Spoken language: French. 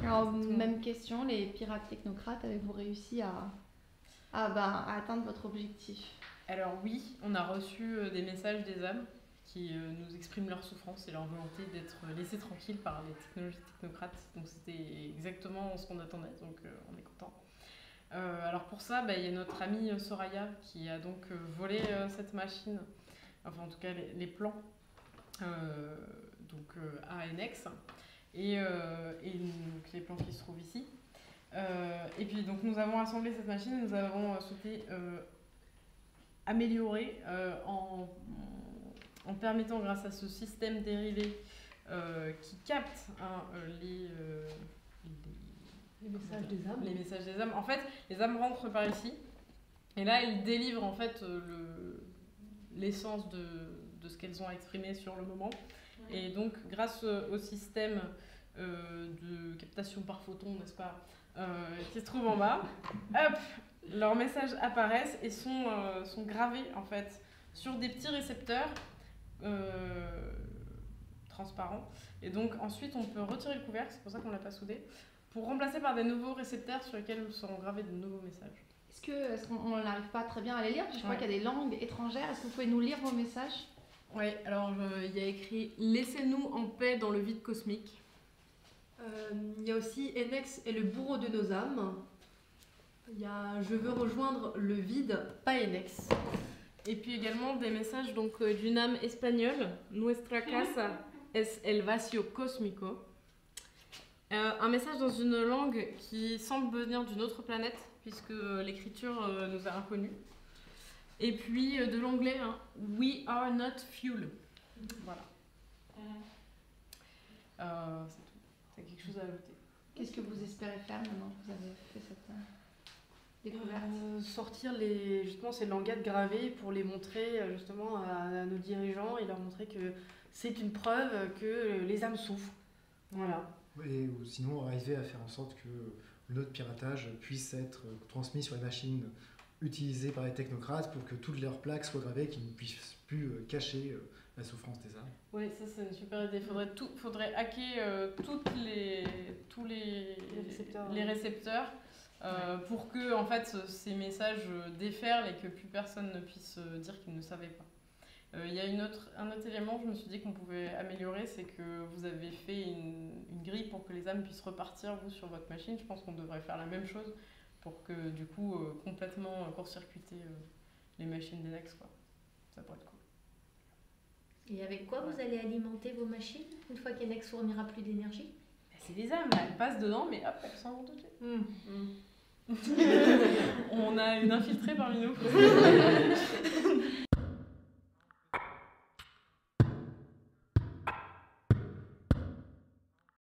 Alors, même question, les pirates technocrates, avez-vous réussi à atteindre votre objectif? Alors oui, on a reçu des messages des âmes qui nous expriment leur souffrance et leur volonté d'être laissés tranquilles par les technologies technocrates. Donc c'était exactement ce qu'on attendait, donc on est content. Alors pour ça, il y a notre amie Soraya qui a donc volé cette machine, enfin en tout cas les plans à NX et donc, les plans qui se trouvent ici. Et puis donc nous avons assemblé cette machine et nous avons souhaité améliorer en permettant grâce à ce système dérivé qui capte les messages des âmes. En fait, les âmes rentrent par ici et là ils délivrent en fait l'essence de ce qu'elles ont exprimé sur le moment. Et donc grâce au système de captation par photon, n'est-ce pas, qui se trouve en bas, hop, leurs messages apparaissent et sont gravés en fait sur des petits récepteurs transparents. Et donc ensuite on peut retirer le couvercle, c'est pour ça qu'on ne l'a pas soudé, pour remplacer par des nouveaux récepteurs sur lesquels seront gravés de nouveaux messages. Est-ce qu'on n'arrive pas très bien à les lire? Parce que je crois qu'il y a des langues étrangères. Est-ce que vous pouvez nous lire vos messages? Oui, alors il y a écrit « Laissez-nous en paix dans le vide cosmique ». Il y a aussi NX est le bourreau de nos âmes. Il y a Je veux rejoindre le vide, pas NX. Et puis également des messages donc, d'une âme espagnole, Nuestra casa es el vacío cósmico. Un message dans une langue qui semble venir d'une autre planète, puisque l'écriture nous a inconnus. Et puis de l'anglais, hein, We are not fuel. Voilà. C'est tout. T'as quelque chose à ajouter? Qu'est-ce que vous espérez faire maintenant que vous avez fait cette découverte? Sortir justement ces languettes gravées pour les montrer justement à nos dirigeants et leur montrer que c'est une preuve que les âmes souffrent. Voilà. Et sinon arriver à faire en sorte que notre piratage puisse être transmis sur les machines utilisées par les technocrates pour que toutes leurs plaques soient gravées et qu'ils ne puissent plus cacher la souffrance des âmes. Oui, ça c'est une super idée. Faudrait hacker tous les récepteurs pour que en fait, ces messages déferlent et que plus personne ne puisse dire qu'il ne savait pas. Il y a un autre élément que je me suis dit qu'on pouvait améliorer, c'est que vous avez fait une grille pour que les âmes puissent repartir, vous, sur votre machine. Je pense qu'on devrait faire la même chose pour que, du coup, complètement court-circuiter les machines d'Enex, quoi. Ça pourrait être cool. Et avec quoi vous allez alimenter vos machines une fois qu'Enex fournira plus d'énergie? C'est les âmes, elles passent dedans, mais hop, elles s'en vont tout de suite. On a une infiltrée parmi nous.